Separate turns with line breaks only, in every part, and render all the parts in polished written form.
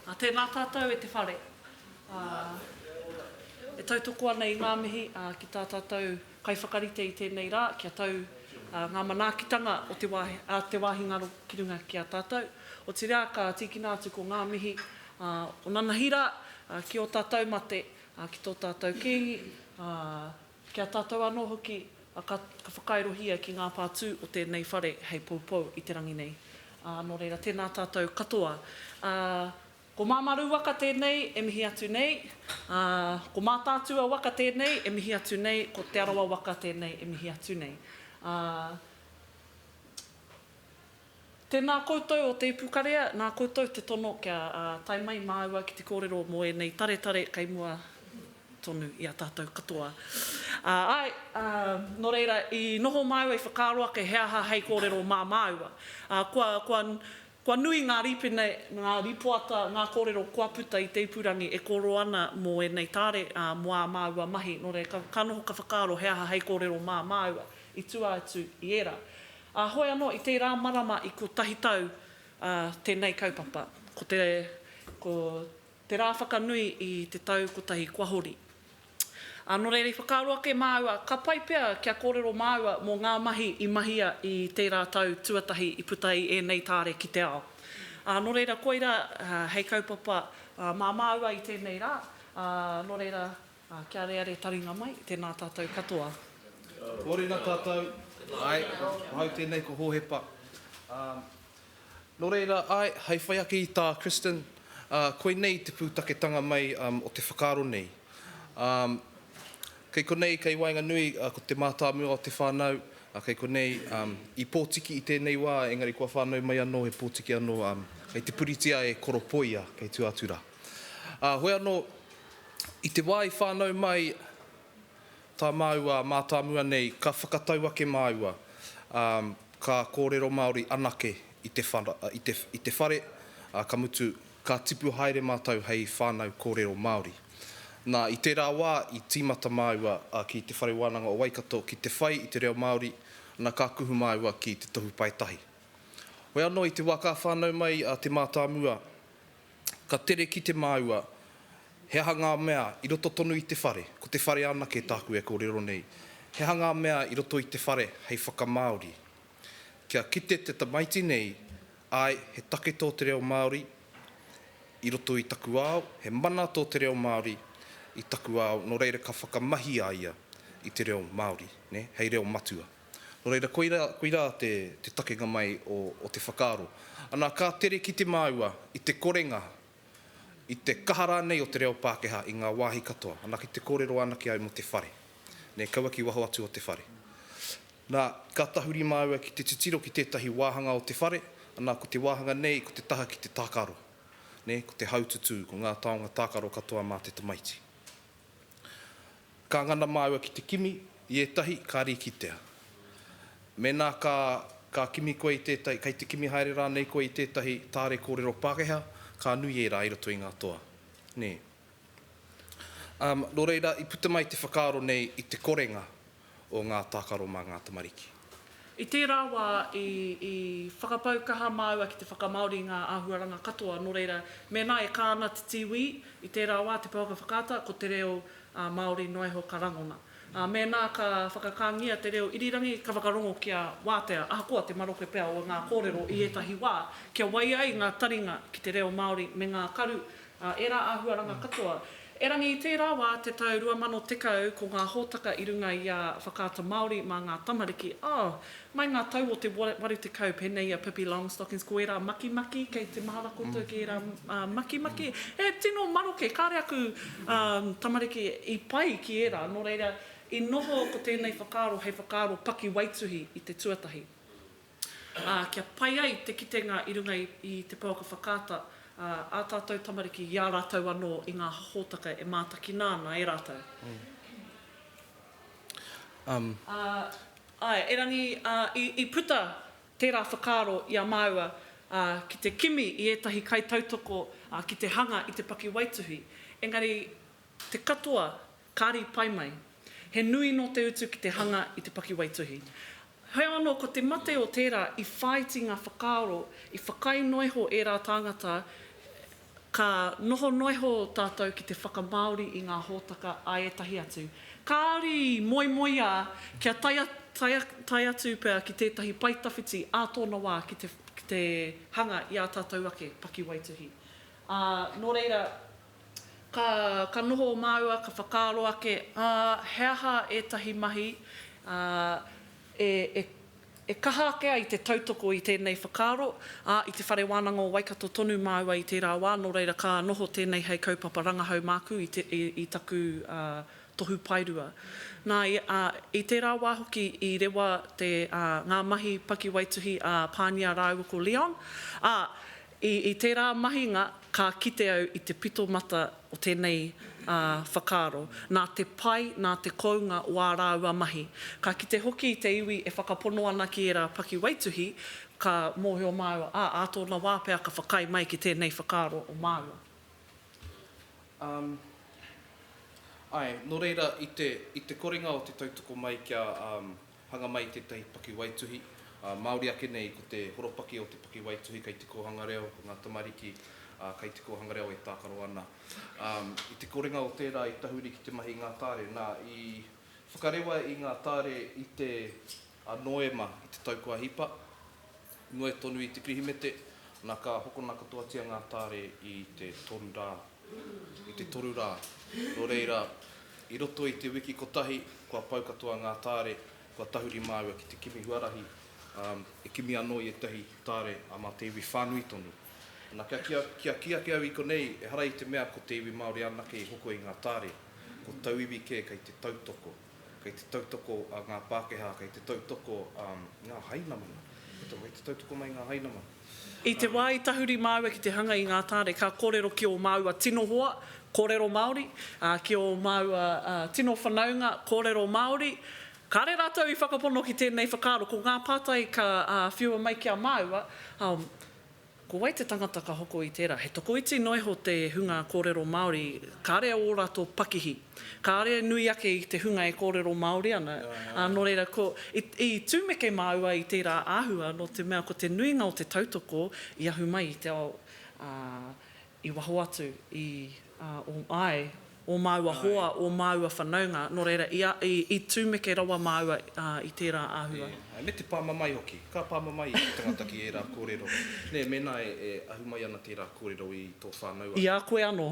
Tēnā tātou e te whare. E tautoko ana i ngā mihi ki tā tātou kaiwhakarite i tēnei rā, kia tau ngā manaakitanga o te wāhingaro ki runga ki a tātou. O te rea ka tīkina atu ko ngā mihi o nanahira ki o tātou mate, ki tō tātou kēhi, ki a tātou anō hoki ka whakairohia ki ngā pātū o tēnei whare hei pōpō i te rangi nei. Nō reira, tēnā tātou katoa. Ko māmaru waka tēnei, e mihi atu nei. Ko mātātua waka tēnei, e mihi atu nei. Ko te arawa waka tēnei, e mihi atu nei. Tēnā koutou o Te Ipukarea, nā koutou te tono kia taimai māua ki te kōrero mo e nei tare kai mua tonu i a tātou katoa. Nō reira, i noho māua i whakāroa ke heaha hei kōrero mā māua. Kua nui ngā ripene, ngā ripoata, ngā kōrero kua puta i te ipurangi e koro ana mo e nei tāre mua māua mahi. Nō reira, ka noho ka whakāro heaha hei kōrero mā māua i tua atu i era. Hoi anō, i te rā marama i ko tahi tau tēnei kaupapa. Ko te rā whakanui i te tau ko tahi kuahori. Nō reira, i whakāroa ke māua, ka pai pea kia kōrero māua mō ngā mahi i mahia i te rā tau tuatahi i putai e nei tāre ki te ao. Nō reira, koira hei kaupapa mā māua i tēnei rā. Nō reira, kia reare taringa mai, tēnā tātou katoa.
Kōrena tātou. Ai, hau tēnei ko Hohepa. Nō reira, hei whai ake i tā Kristin, koe nei te pūtaketanga mai o te whakaaro nei. Kei konei, kei wainga nui, ko te mātāmua o te whānau, kei konei, i pōtiki i tēnei wā, engari kua whānau mai anō, he pōtiki anō, kei te puritia e koropoia, kei tuatura. Hoi anō, i te wā i whānau mai, tā māua, mātāmua nei, ka whakatau ake māua, ka kōrero Māori anake i te whare, ka mutu, ka tipu haere mātou hei whānau kōrero Māori. Nā, i te rā wā, i tīmata māua ki te whare wānanga o Waikato, ki te whai i te reo Māori, nā ka kuhu māua ki te tohu paitahi. Hoi anō, i te wā ka whānau mai te mātāmua, ka tere ki te māua, he hanga mea i roto tonu i te whare, ko te whare anake tāku e kōrero nei. He hanga mea i roto i te whare, hei whakamaori. Kia kite te tamaiti nei, ai he take tō te reo Māori, i roto i taku ao, he mana tō te reo Māori, i taku ao, nō reira ka whakamahi a ia i te reo Māori, ne? Hei reo matua. Nō reira, koira te takenga mai o te whakaaro. Ana ka tere ki te māua, i te korenga, i te kahara nei o te reo Pākehā i ngā wāhi katoa. Ana ki te kōrero anaki au mo te whare. Ne, kauaki waho atu o te whare. Nā, ka tahuri māua ki te titiro ki tētahi wāhanga o te whare, ana ko te wāhanga nei, ko te taha ki te tākaro. Ne, ko te haututu, ko ngā taonga tākaro katoa mā te tamaiti. Ka ngana māua ki te kimi, i etahi, ka rikitea. Mēnā ka kimi koe i tētahi, kei te kimi haere rā nei koe i tētahi tāre kōrero Pākehā, ka nui e rā i roto i ngā toa. Nē. Nō reira, i puta mai te whakaaro nei i te korenga o ngā tākaro mā ngā tamariki.
I te rāwa i whakapaukaha māua ki te whakamaori ngā āhuaranga katoa, nō reira, mēnā e kāna te tiwi, i te rāwa te pauka whakata, ko te reo Māori noiho karangona. Mēnā ka whakakangia te reo irirangi ka whakarongo kia wātea, ahakoa te maroke pēa o ngā kōrero i etahi wā, kia wai ai ngā taringa ki te reo Māori me ngā karu e rā āhuaranga katoa. E rangi i te rāwa te tau 2010 ko ngā hōtaka i runga i a whakata Māori mā ngā tamariki. Mai ngā tau o te waru te kau penei a Pipi Longstockings ko e rā maki-maki, kei te mahara koutou ki e rā maki-maki. E tino maroke, kāre aku tamariki i pai ki e rā, nō reira i noho ko tēnei whakaaro, hei whakaaro paki waituhi i te tuatahi. Kia pai ai te kitenga i runga i te pauka whakata, a tātou tamariki i a rātou anō i ngā hōtaka e mātaki nāna e rātou. E rangi i puta tērā whakaaro i a māua ki te kimi i etahi kai tautoko ki te hanga i te paki waituhi. Engari, te katoa kāri pai mai. He nui no te utu ki te hanga i te paki waituhi. Hei anō, ko te mate o tērā i whaiti ngā whakaaro, i whakainoiho e rā tāngata, ka noho noiho tātou ki te whakamaori i ngā hōtaka aietahi atu. Kāri moimoia kia tai atu pēr ki tētahi paitawhiti ātōna wā ki te hanga i a tātou ake paki waituhi. Nō reira, ka noho māua, ka whakaaro ake, he aha ētahi mahi, e kaha ake i te tautoko i tēnei whakaaro, i te whare wānanga o Waikato tonu māua i te rāua, nō reira ka noho tēnei hei kaupapa rangahau māku i taku tohu pairua. Nā, i te rāua hoki i rewa ngā mahi paki waituhi a Pānia rāua ko Leon, i te rā mahinga ka kite au i te pito mata o tēnei whakaaro. Nā te pai, nā te kounga o ā rāua mahi. Ka kite hoki i te iwi e whakapono ana ki e rā paki waituhi, ka mōhio māua, ātōna wāpea ka whakai mai ki tēnei whakaaro o māua.
Nō reira, i te korenga o te tautoko mai kia hanga mai tētahi paki waituhi, Māori ake nei ko te horopaki o te paki waituhi, kei te kohanga reo, ko ngā tamariki, kei te kohanga reo e tākaro ana. I te korenga o tērā i tahuri ki te mahi ngā tāre, nā i whakarewa i ngā tāre i te noema i te taukua hipa, noe tonu i te krihimete, nā ka hokona katoatia ngā tāre i te toru rā. Nō reira, i roto i te wiki kotahi, kua pau katoa ngā tāre, kua tahuri māua ki te kimi huarahi, e kimi anō i etahi tāre a mā te iwi whānui tonu. Nā kia ke au i konei, e hara i te mea ko te iwi Māori anake i hoko i ngā tāre, ko tau iwi kei te tautoko, kei te tautoko a ngā Pākehā, kei te tautoko ngā hainamana, kei te tautoko mai ngā hainamana.
I te wā i tahuri māua ki te hanga i ngā tāre, ka kōrero ki o māua tino hoa, kōrero Māori, ki o māua tino whanaunga, kōrero Māori. Ka re rātou i whakapono ki tēnei whakaaro, ko ngā pātai ka whiua mai kia māua, ko wai te tangata ka hoko i tērā. He toko iti noiho te hunga kōrero Māori, ka rea o rātou pakihi. Ka rea nui ake i te hunga e kōrero Māori ana. Nō reira, i tūmeke māua i tērā āhua, no te mea ko te nuinga o te tautoko i ahu mai i te ao i waho atu o māua hoa, o māua whanaunga, nō reira, i tūmeke rawa māua i tērā āhua.
Me te pāmamai hoki, ka pāmamai i te tangata ki e rā kōrero. Nē, mena e ahu mai ana tērā kōrero i tō whānaua.
I a koe anō.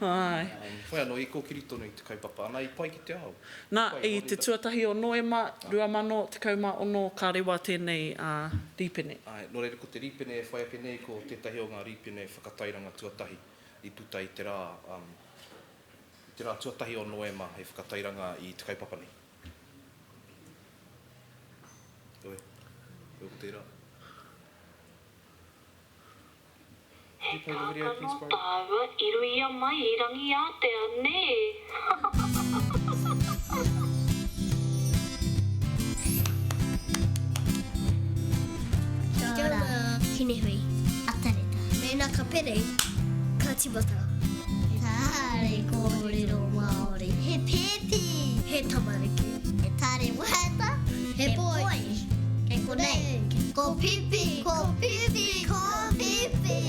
Whai anō, i kōkiri tonu i te kaupapa, ana i pai ki te ao.
Nā, i te tuatahi o noema, 2021, ka rewa tēnei rīpene.
Nō reira, ko te rīpene e whai ake nei, ko tētahi o ngā rīpene whakatairanga tuatahi i puta i te rā tuatahi o noema he whakatairanga i te kaupapa nei. Oe, ko tērā.
He Ngā i ruia mai i rangi a te ane.
Kia ora, Hinehui, atareta. Mena ka pere, ka tibata. Tāre kōrero Māori. He pēpi. He tamariki. He tāre waiata. He poi. Kei konei. Ko pipi. Ko pipi. Ko pipi.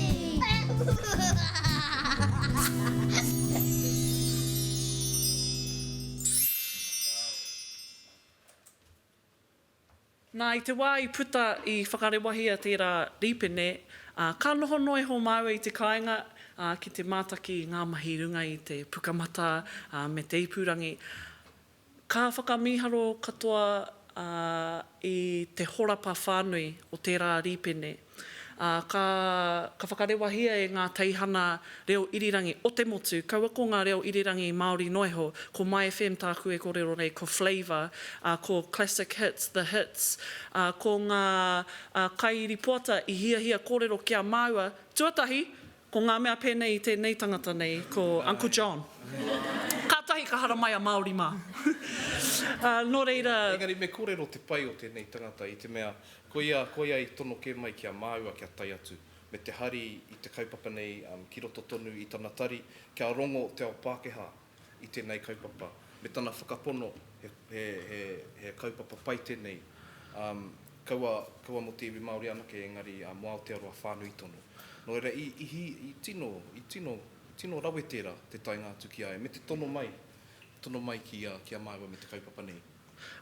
Nā, i te wā i puta i whakarewahia tērā rīpene, ka noho noi ho māua i te kāinga, ki te mātaki ngā mahi runga i te pukamata me te ipurangi. Ka whakamiharo katoa i te horapa whānui o tērā rīpene. Ka whakarewahia e ngā teihana reo irirangi o te motu. Kaua ko ngā reo irirangi Māori noiho, ko Mai FM tāku e kōrero nei, ko Flavour, ko Classic Hits, The Hits, ko ngā kairi puata i hia kōrero kia māua. Tuatahi, ko ngā mea pēnei i tēnei tangata nei, ko Uncle John. Kātahi ka hara mai a Māori mā. Nō reira...
Engari, me kōrero te pai o tēnei tangata i te mea, ko ia i tono ke mai kia māua kia tai atu. Me te hari i te kaupapa nei, ki roto tonu i tana tari, kia rongo te ao Pākehā i tēnei kaupapa. Me tana whakapono he kaupapa pai tēnei. Kaua mo te iwi Māori anake, engari mo Aotearoa whānui tonu. No reira, i tino rawetera te tainga atu ki ai, me te tono mai ki a māua me te kaupapa nei.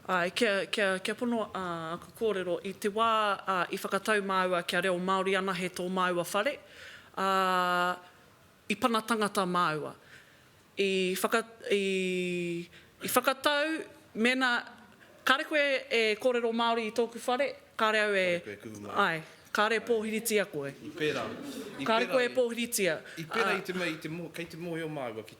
Ai, kia pono ka kōrero, i te wā i whakatau māua kia reo Māori ana he tō māua whare, i pana tangata māua. I whakatau, mena, kāre koe e kōrero Māori i tōku whare, kāre au
Ai,
kāre pōhiritia koe.
I pērā.
Kāre koe pōhiritia.
I pērā i te mea, kei te mōhio māua ki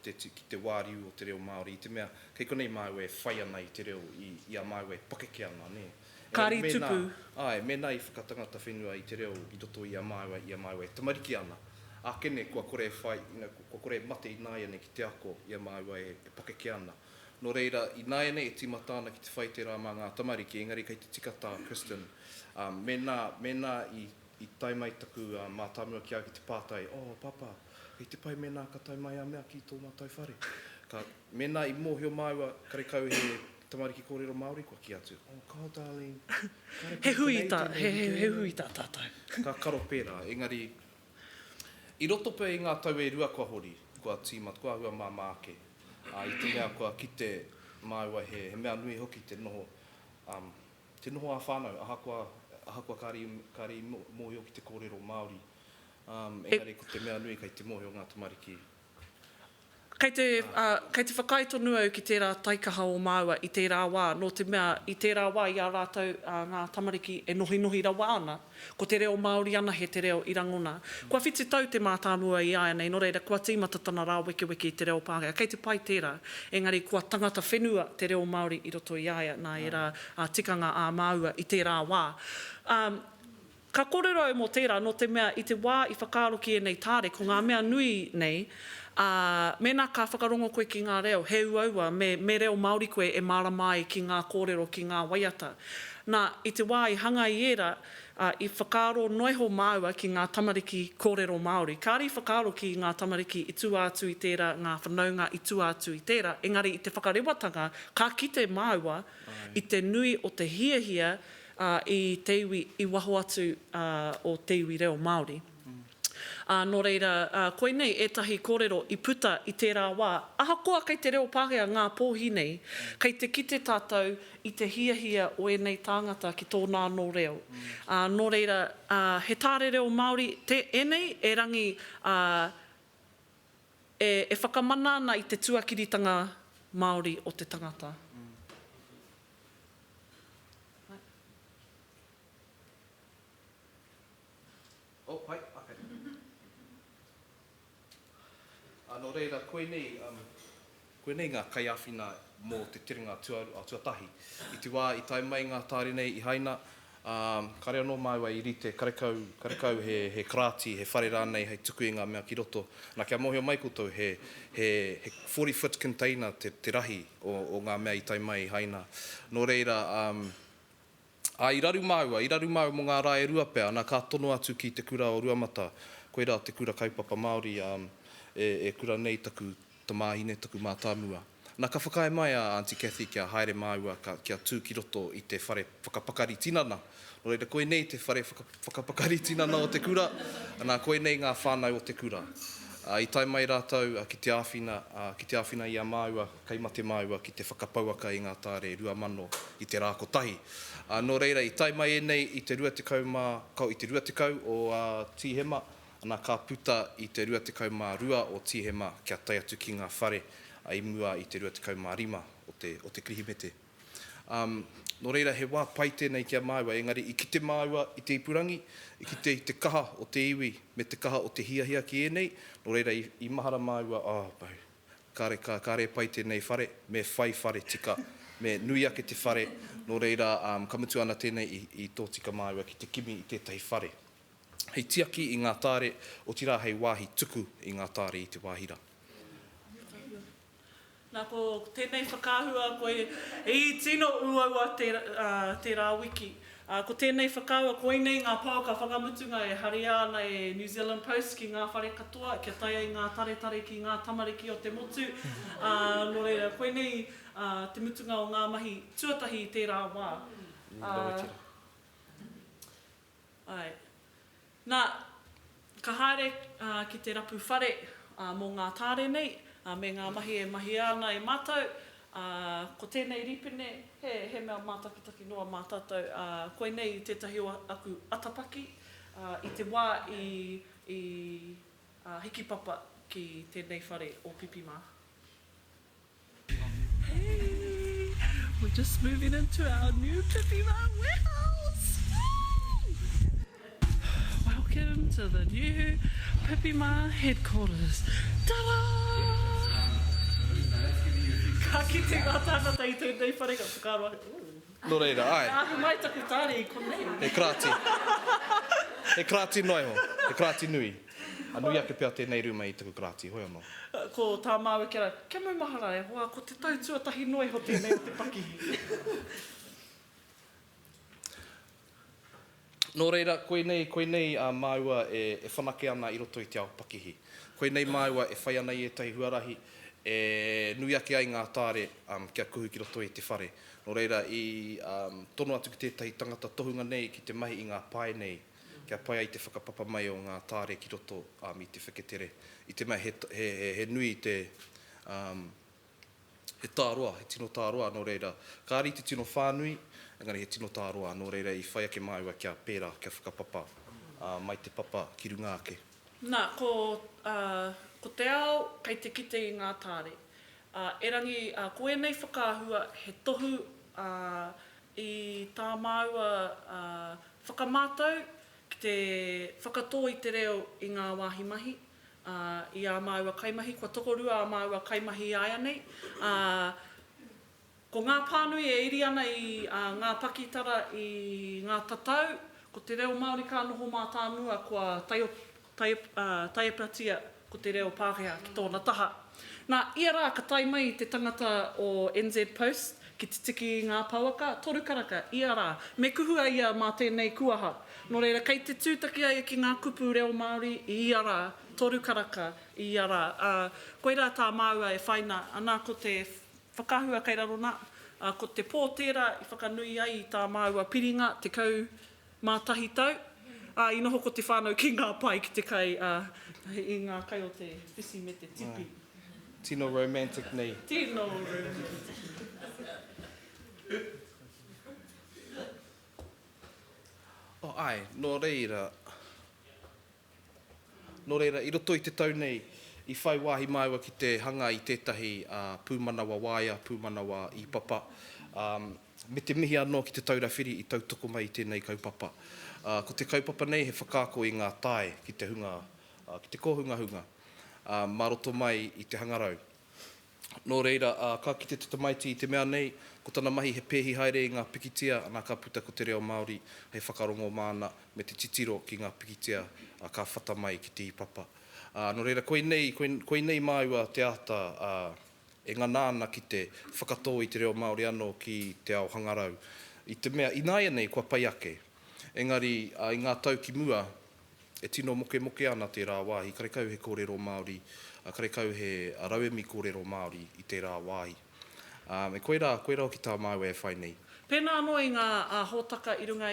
te wāriu o te reo Māori, i te mea, kei konei māua e whai ana i te reo i a māua e pakeke ana, ne?
Kāri tupu.
Ai, mena i whakatangata whenua i te reo i roto i a māua e tamariki ana. A kene, kua kore whai, kua kore mate i nāiane ki te ako i a māua e pakeke ana. No reira, i nāiane e tīma tāna ki te whai te rā mā ngā tamariki, engari kei te tikata Kristin. Mena i taimai taku mātāmua ki au ki te pātai, papa, hei te pai mena ka taimai a mea ki tō mātai whare. Mena i mōhio māua karekau he tamariki kōrero Māori kua ki atu. Kā darling.
He hui tā tātou.
Ka karo pērā, engari, i roto pē i ngā tau e rua kua hori, kua tīma, kua hua mā ake. I te mea kua ki te māua he mea nui hoki te noho a whānau, ahakoa kāri mōhio ki te kōrero Māori. Engari ko te mea nui kei te mōhio ngā tamariki.
Kei te whakaitonu au ki tērā taikaha o māua i tērā wā, no te mea i tērā wā i a rātou ngā tamariki e nohi rawa ana, ko te reo Māori ana he te reo i rangona. Kua whiti tau te mātāmua i aia nei, no reira kua tīmata tana rā weke i te reo Pākehā. Kei te pai tērā, engari kua tangata whenua te reo Māori i roto i aia, nā e rā tikanga a māua i tērā wā. Ka kōrero au mō tērā, no te mea i te wā i whakaroki e nei tāre, ko ngā mea nui nei, mena ka whakarongo koe ki ngā reo, he uaua, me reo Māori koe e māra mai ki ngā kōrero, ki ngā waiata. Nā, i te wā i hanga i era, i whakaro noiho māua ki ngā tamariki kōrero Māori. Kāri whakaro ki ngā tamariki i tua atu i tērā, ngā whanaunga i tua atu i tērā, engari i te whakarewatanga, ka kite māua i te nui o te hiahia i te iwi i waho atu o te iwi reo Māori. Nō reira, koe nei etahi kōrero i puta i tērā wā. Ahakoa kei te reo Pākehā ngā pōhinei, kei te kite tātou i te hiahia o enei tāngata ki tōnā nō reo. Nō reira, he tāre reo Māori, enei e rangi e whakamana ana i te tuakiritanga Māori o te tangata.
Hai, okay. Nō reira, koe nei ngā kaiawhina mō te tiringa tuatahi. I te wā, i tai mai ngā tāre nei i haina, kare anō māua i rite, karekau he karāti, he whare rānei, hei tuku i ngā mea ki roto. Nā kia mōhio mai koutou, he 40-foot container te rahi o ngā mea i tai mai i haina. Nō reira, i raru māua mō ngā rā e rua pēr, nā kā tono atu ki te kura o Ruamata, koe rā te kura kaupapa Māori, e kura nei taku Tuahine, taku mātāmua. Nā ka whakae mai a Aunty Kathy kia haere māua kia tū ki roto i te whare whakapakari tinana. Nō reira, koe nei te whare whakapakari tinana o te kura, nā koe nei ngā whānau o te kura. I tai mai rātou ki te āwhina i a māua, kei mate māua ki te whakapauaka i ngā tāre 2,000 i te rā kotahi. Nō reira, i tai mai e nei i te 20 o Tīhema, nā ka puta i te 22 o Tīhema kia tai atu ki ngā whare i mua i te 25 o te krihimete. Nō reira, he wā pai tēnei kia māua, engari i ki te māua i te ipurangi, i te kaha o te iwi, me te kaha o te hiahia ki enei, nō reira, i mahara māua, kāre pai tēnei whare, me whai whare tika, me nui ake te whare, nō reira, kamutu ana tēnei i tō tika māua ki te kimi i tētahi whare. Hei tiaki i ngā tāre, o tira hei wāhi tuku i ngā tāre i te wāhira.
Nā ko tēnei whakāhua koe i tino uaua tērā wiki. Ko tēnei whakāhua koe nei ngā pauka whakamutunga e hari ana e New Zealand Post ki ngā whare katoa, kia tai ai ngā tare ki ngā tamariki o te motu. Nō reira, koe nei te mutunga o ngā mahi tuatahi i tērā wā. Ai. Nā, Ka haere ki te rapu whare mō ngā tāre nei, me ngā mahi e mahi ana e mātou. Ko tēnei ripene, he mea mātakitaki noa mā tātou. Koe nei tētahi o aku atapaki, i te wā i hiki papa ki tēnei whare o Pipi Mā. Hey, we're just moving into our new Pipi Mā warehouse. Welcome to the new Pipi Mā headquarters. Ta-da! Ka kite ngā tāngata i tēnei whare ka whakaroa.
Nō reira, ai.
Ahi mai taku tāre i konei.
He krāti. He krāti noi ho. He krāti nui. A nui ake pia tēnei ruma i taku krāti. Hoi anō.
Ko tā māua kera, kia mau mahara e hoa, ko te tautuatahi noi ho tēnei o te pakihi.
Nō reira, koe nei māua e whanake ana i roto i te ao pakihi. Koe nei māua e whai ana i e tahi huarahi, e nui ake ai ngā tāre kia kuhu ki roto i te whare. Nō reira, i tono atu ki tētahi tangata tohunga nei ki te mahi i ngā pae nei, kia pai ai te whakapapa mai o ngā tāre ki roto i te whaketere. I te mai he nui te he tāroa, he tino tāroa, nō reira. Kāri te tino whānui, engari he tino tāroa, nō reira i whai ake māua kia pērā, kia whakapapa mai te papa ki runga ake.
Nā, ko te ao, kei te kite i ngā tāre. E rangi, koe nei whakaahua he tohu i tā māua whakamātou, ki te whakatō i te reo i ngā wāhi mahi, i a māua kaimahi, kua tokorua a māua kaimahi aia nei. Ko ngā pānui e iri ana i ngā pakitara i ngā tatau, ko te reo Māori ka noho mā tānua, kua taiapatia ko te reo Pākehā ki tōna taha. Nā, ia rā ka tai mai te tangata o NZ Post ki te tiki i ngā pauaka, toru karaka, ia rā. Me kuhua ia mā tēnei kuaha. Nō reira, kei te tūtaki ai ki ngā kupu reo Māori, ia rā, toru karaka, ia rā. Koe rā tā māua e whaina, anā ko te whakahua kei raro nā, ko te pōtera i whakanui ai i tā māua piringa, te kau mātahi tau. I noho ko te whānau ki ngā pai ki te kai, i ngā kai o te whisi me te tipi.
Tino romantic nei.
Tino romantic.
Ai, nō reira, i roto i te tau nei, i whai wāhi māua ki te hanga i tētahi pūmanawa waia, pūmanawa i papa. Me te mihi anō ki te taurawhiri i tautoko mai i tēnei kaupapa. Ko te kaupapa nei he whakaako i ngā tae ki te hunga, ki te kōhunga-hunga, maroto mai i te hangarau. Nō reira, ka kite te tamaiti i te mea nei, ko tana mahi he pēhi haere i ngā pikitia, anā ka puta ko te reo Māori, hei whakarongo māna me te titiro ki ngā pikitia, ka whata mai ki te ipapa. Nō reira, koe nei māua te ata e nganāna ki te whakatō i te reo Māori anō ki te ao hangarau. I te mea, i nāia nei, kua pai ake. Engari, i ngā tau ki mua, e tino moke ana te rā wāhi, karekau he kōrero Māori, karekau he rauemi kōrero Māori i te rā wāhi. Me koe rā ki tā māua e whai nei.
Pēnā anō i ngā hōtaka i runga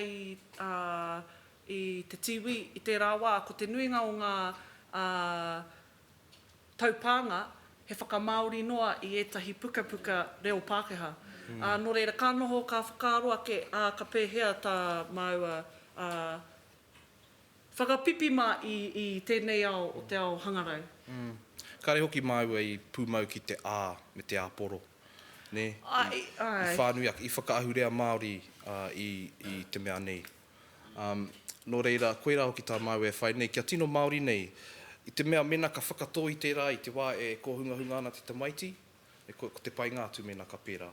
i te tiwi, i te rā wā, ko te nuinga o ngā taupānga, he whakamaori noa i etahi puka reo Pākehā. Nō reira, ka noho ka whakaroa ke ka pēhea tā māua whakapipi mā i tēnei ao o te ao hangarau.
Kare hoki māua i pūmau ki te me te āporo. Ne?
Ai.
I whānui ake, i whakaahurea Māori i te mea nei. Nō reira, koe rā hoki tā māua e whai nei, kia tino Māori nei, i te mea mena ka whakatō i te rā, i te wā e kōhunga ana te tamaiti, ko te pai ngātu mena ka pērā.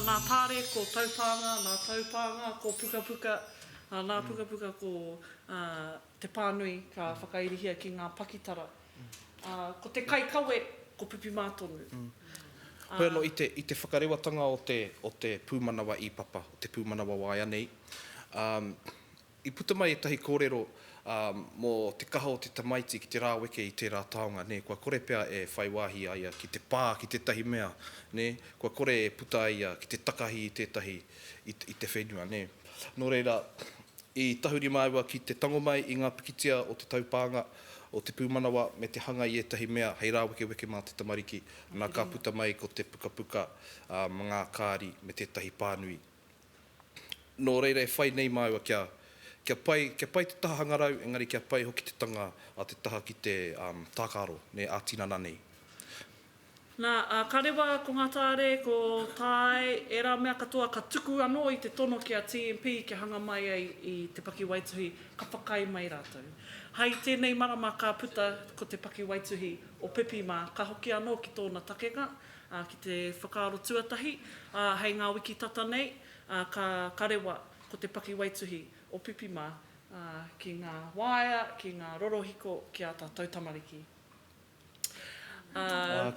Nā tāre, ko taupānga, nā taupānga, ko puka, Nā puka ko te pānui ka whakairihia ki ngā pakitara. Ko te kaikawe, ko Pipi Mā tonu.
Koe anō, i te whakarewatanga o te pūmanawa i papa, o te pūmanawa waia nei. I puta mai e tahi kōrero mō te kaha o te tamaiti ki te rāweke i tērā taonga. Ne? Kua kore pia e whaiwahi aia ki te pā, ki te tahi mea. Ne? Kua kore e puta aia ki te takahi i tētahi i te whenua. Ne? Nō reira, i tahuri māua ki te tangomai i ngā pikitia o te taupānga o te pūmanawa me te hanga i etahi mea hei rāweke mā te tamariki. Nā ka puta mai ko te puka ngā kāri me tētahi pānui. Nō reira e whai nei māua kia pai te taha hangarau, engari kia pai hoki te tanga a te taha ki te tākaro, ne ātinana nei.
Nā, ka rewa ko ngā tāre, ko tāe, e rā mea katoa ka tuku anō i te tono ki a TMP ki hanga mai ai i te paki waituhi, ka whakai mai rātou. Hei tēnei marama ka puta ko te paki waituhi o Pipi Mā, ka hoki anō ki tōna takenga, ki te whakaaro tuatahi, hei ngā wiki tata nei, ka rewa ko te paki waituhi o Pipi Mā, ki ngā waia, ki ngā rorohiko, ki a tātou tamariki.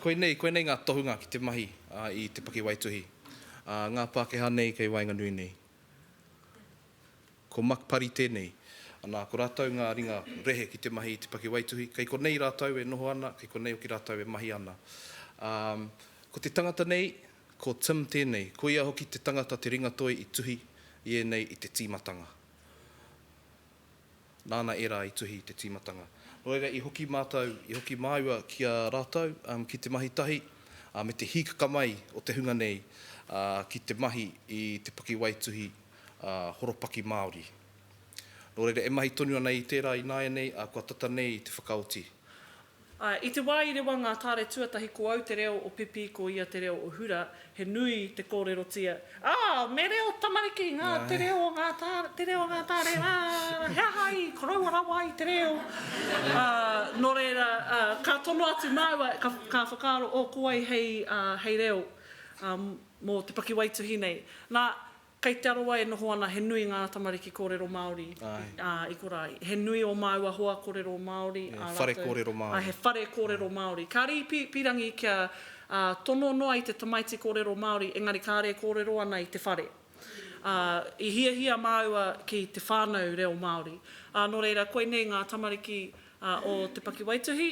Koe nei ngā tohunga ki te mahi i te paki waituhi. Ngā Pākehā nei kei wainga nui nei. Ko makpari tēnei. Anā, ko rātou ngā ringa rehe ki te mahi i te paki waituhi. Kei ko nei rātou e noho ana, kei ko nei o ki rātou e mahi ana. Ko te tangata nei, ko Tim tēnei. Ko ia hoki te tangata te ringa toi i tuhi, i nei i te tīmatanga. Nāna era i tuhi i te tīmatanga. Oira, i hoki māua ki a rātou, ki te mahi tahi, me te hikaka mai o te hunga nei, ki te mahi i te paki waituhi horopaki Māori. Oira, e mahi tonu ana i tērā i nāia nei, kua tata nei i te whakaoti.
I te wā i rewa ngā tāre tuatahi ko au te reo o Pipi, ko ia te reo o Hura, he nui te kōrero tia. Me reo tamariki, te reo o ngā tāre, hea hai, koraua rawa i te reo. Nō reira, ka tono atu māua, ka whakaaro o kuai hei reo mō te paki waituhi nei. Nā, kei te aroa e noho ana, he nui ngā tamariki kōrero Māori i korai. He nui o māua hoa kōrero Māori.
Whare kōrero Māori.
He whare kōrero Māori. Ka ri pirangi kia tono noa i te tamaiti kōrero Māori, engari ka re kōrero ana i te whare. I hia māua ki te whānau reo Māori. Nō reira, koe nei ngā tamariki o te paki waituhi,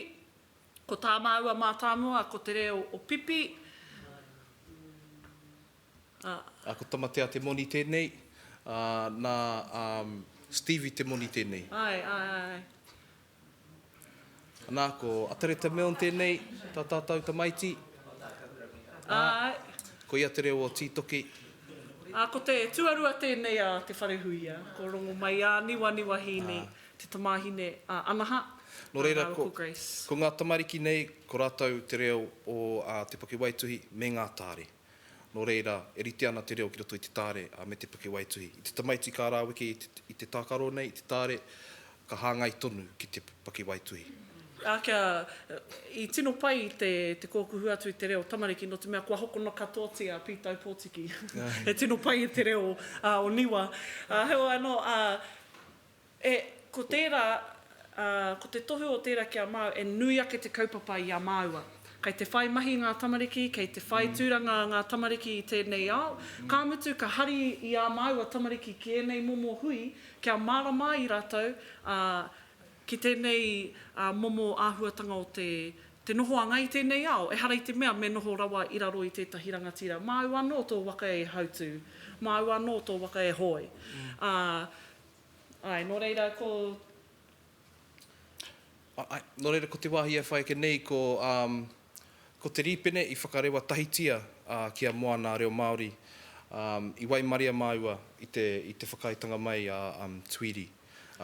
ko tā māua mātāmua, ko te reo o Pipi,
ko tamatea te moni tēnei, nā Stevie te moni tēnei.
Ai.
Nā, ko Atareta Meon tēnei, tā tātou tamaiti.
Ai.
Ko ia te reo o Tītoki.
Ko te tuarua tēnei a te wharehuia, ko rongo mai a niwa hine, te tamahine anaha.
Nō reira, ko ngā tamariki nei, ko rātou te reo o te paki waituhi me ngā tāre. Nō reira, e rite ana te reo ki roto i te tāre me te paki waituhi. I te tamaiti kā rāweke i te tākaro nei, i te tāre, ka hāngai tonu ki te paki waituhi.
I tino pai te kōkuhu atu i te reo tamariki, no te mea kua hoko no katoa tia pītau pōtiki. E tino pai i te reo o niwa. Hewa anō, ko tērā, ko te tohu o tērā ki a māu, e nui ake te kaupapa i a māua. Kei te whai mahi ngā tamariki, kei te whai tūranga ngā tamariki i tēnei ao. Ka mutu, ka hari i a māua tamariki ki enei momo hui, kia mārama i rātou, ki tēnei momo āhuatanga o te noho anga i tēnei ao. E hara i te mea me noho rawa i raro i tētahi rangatira. Māu anō tō waka e hautu, māu anō tō waka e hoi. Nō reira ko...
Nō reira ko te wāhi e whai ke nei ko te rīpene i whakarewa tahitia ki a moana reo Māori. I wai maria māua i te whakaitanga mai a Tuiri,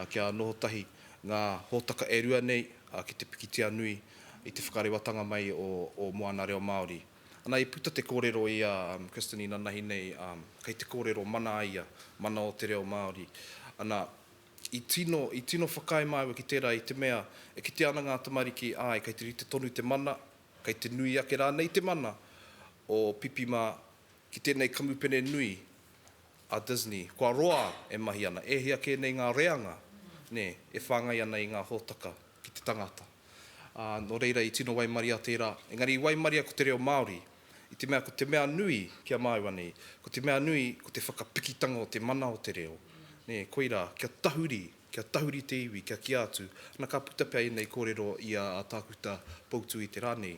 ki a noho tahi ngā hōtaka e rua nei ki te pikitia nui i te whakarewatanga mai o moana reo Māori. Ana i puta te kōrero i a Kristin and Hohepa nei, kei te kōrero mana ia, mana o te reo Māori. Ana I tino whakai māua ki tērā i te mea, e ki te ana ngā tamariki kei te rite tonu te mana, kei te nui ake rā nei te mana o Pipi Mā ki tēnei kamupene nui, a Disney, kua roa e mahi ana, e hia ke nei ngā reanga, ne, e whāngai ana i ngā hōtaka ki te tangata. No reira i tino waimaria tērā. Engari i waimaria ko te reo Māori, i te mea ko te mea nui kia māua nei, ko te mea nui ko te whakapikitanga o te mana o te reo. Ne, koira, kia tahuri te iwi, kia ki atu, ana ka puta pia nei kōrero i a tākuta poutu i te rānei.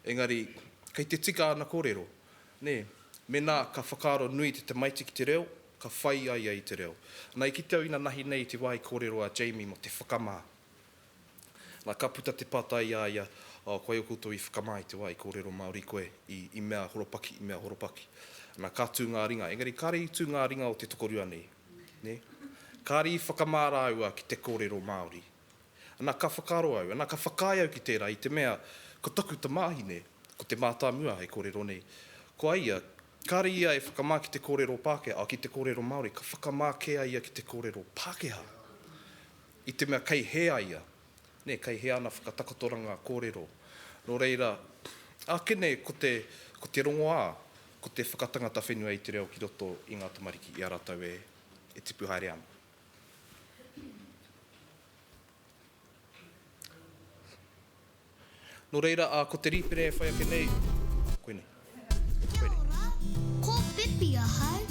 Engari, kei te tika ana kōrero, ne, mena ka whakaaro nui te maiti ki te reo, ka whai ai i te reo. Nā i ki te au ina nahi nei te wai kōrero a Jamie mo te whakamā. Nā ka puta te pātai ia, koe o koutou i whakamā i te wai kōrero Māori koe, i mea horopaki, Nā ka tū ngā ringa, engari kāre i tū ngā ringa o te tokorua nei. Ne? Kāre i whakamāra aua ki te kōrero Māori. Nā ka whakaro au, nā ka whakai au ki tērā i te mea, ko taku ta māhine, ko te mātāmua hei kōrero nei. Ko aia, kāre ia e whakamā ki te kōrero Pākehā, ki te kōrero Māori, ka whakamā kea ia ki te kōrero Pākehā. I te mea kei hea ia, ne, kei hea ana whakatakatoranga kōrero. No reira, kene ko te rongoā, ko te whakatangata whenua i te reo ki roto i ngā tamariki i a rātou e tipu haere ana. No reira, ko te rīpere e whai ake nei, koe nei.
Kia ora, ko Pipi ahau,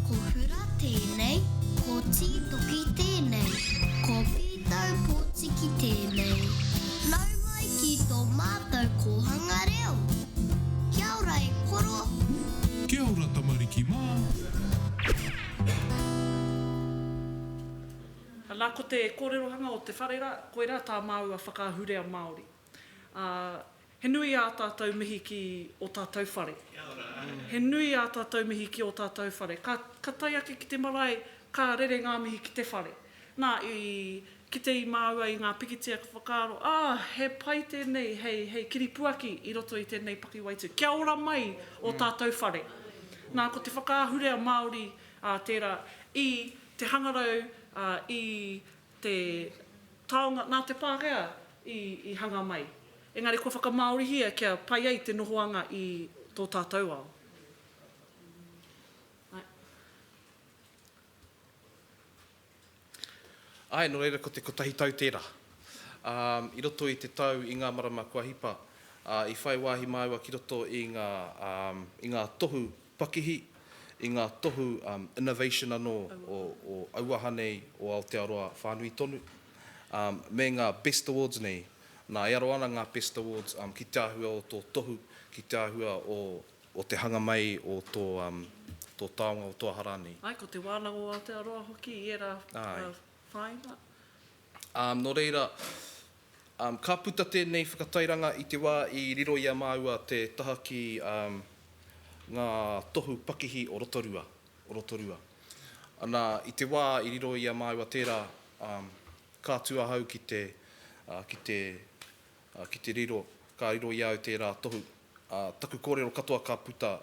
ko hura tēnei, ko tītoki tēnei, ko pītau pōtiki tēnei. Nau mai ki tō mātou kōhanga reo. Kia ora e koro.
Kia ora tamariki mā.
Nā ko te kōrerohanga o te wharera, koe rā tā māua whakahurea Māori. He nui a tātou mihi ki o tātou whare. He nui a tātou mihi ki o tātou whare. Ka tai ake ki te marae, ka rere ngā mihi ki te whare. Nā, ki te i māua i ngā pikitia ka whakaaro, he pai tēnei, hei kiripuaki i roto i tēnei paki waitu. Kia ora mai o tātou whare. Nā, ko te whakahurea Māori tērā i te hangarau, i te taonga, nā te Pākehā i hanga mai. Engari, ko whakamaorihia kia pai ai te nohoanga i tō tātou ao.
Ai, no reira, ko te kotahi tau tērā. I roto i te tau i Ngā Marama kua hipa, i whai wāhi māua ki roto i ngā tohu pakihi, i ngā tohu innovation anō o auahanei o Aotearoa whānui tonu, me ngā Best Awards nei. Nā e aro ana ngā Best Awards ki te āhua o tō tohu, ki te āhua o te hanga mai o tō taonga o tō harani.
Ai, ko te wānanga o Aotearoa hoki, i era whaina.
No reira, ka puta tēnei whakatairanga i te wā i riro ia māua te taha ki ngā tohu pakihi o rotorua. Ana, i te wā i riro ia māua tērā, ka tuahau ki te riro, ka riro iau tērā tohu. Taku kōrero katoa ka puta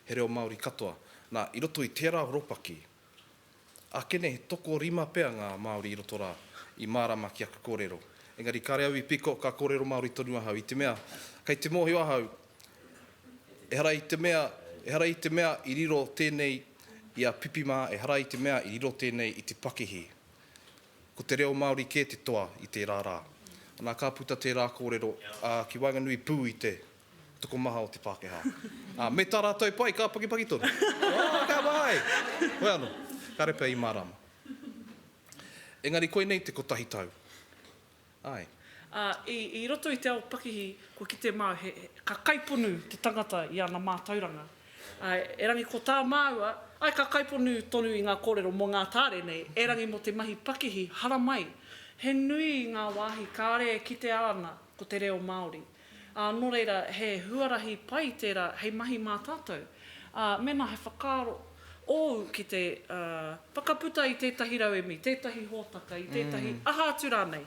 he reo Māori katoa. Nā, i roto i tērā horopaki, kene he toko rima pea ngā Māori i roto rā, i mārama ki aku kōrero. Engari, kāre au i piko ka kōrero Māori tonu ahau. I te mea, kei te mōhio ahau, e hara i te mea i riro tēnei i a Pipi Mā, e hara i te mea i riro tēnei i te pakihi. Ko te reo Māori kē te toa i te rārā. Nā ka puta tērā kōrero, ki Wainganui pū i te toko maha o te Pākehā. Me tā rātou pai, ka paki tonu. Ka mai! Koe anō, ka repa i mārama. Engari, koe nei te kotahi tau. Ai.
I roto i te ao pakihi, ko ki te mā, ka kaiponu te tangata i ana mātauranga. E rangi ko tā māua, ka kaiponu tonu i ngā kōrero mō ngā tāre nei, e rangi mo te mahi pakihi, hara mai. He nui ngā wāhi kāre ki te ana ko te reo Māori. Nō reira, he huarahi pai tērā, hei mahi mā tātou. Mena he whakaaro ou ki te whakaputa i tētahi rauemi, tētahi hōtaka, i tētahi ahātu rānei.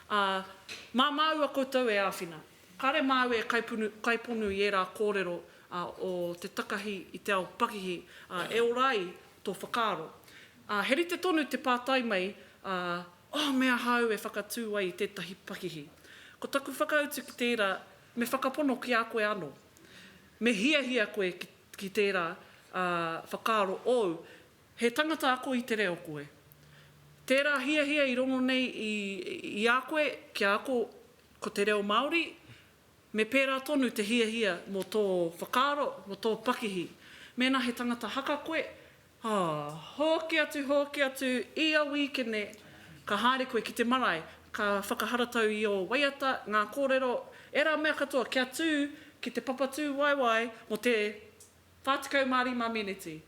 Mā māua koutou e āwhina. Kāre māua e kaiponu i era kōrero o te takahi i te ao pakihi, e orai tō whakaaro. Heri te tonu te pātai mai, mea hau e whakatū ai i tētahi pakihi. Ko taku whakautu ki tērā, me whakapono ki a koe anō. Me hia koe ki tērā whakaaro ou, He tangata ako i te reo koe. Tērā hia i rongo nei i a koe, ki a ako ko te reo Māori, me pērā tonu te hia mō tō whakaaro, mō tō pakihi. Mēnā he tangata haka koe, hoki atu, i a wikene, ka haere koe ki te marae, ka whakaharatau i o waiata, ngā kōrero, era mea katoa, kia tū, ki te papatū waiwai, mo te 45 miniti.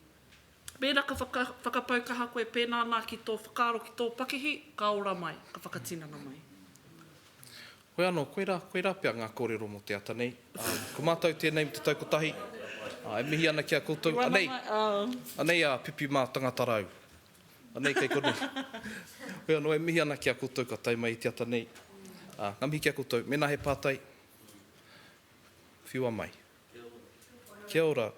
Mēnā ka whakapaukaha koe pēnā nā ki tō whakaaro ki tō pakihi, ka ora mai, ka whakatinana mai.
Koe anō, koe rā pia ngā kōrero mo te ata nei. Ko mātou tēnei me te taukotahi. E mihi ana ki a koutou. Anei a Pipi Mā tangata rau. Anei kei konei. Koe anō, e mihi ana ki a koutou ka taimai i te ata nei. Ngā mihi ki a koutou. Mēnā he pātai. Whiua mai. Kia ora.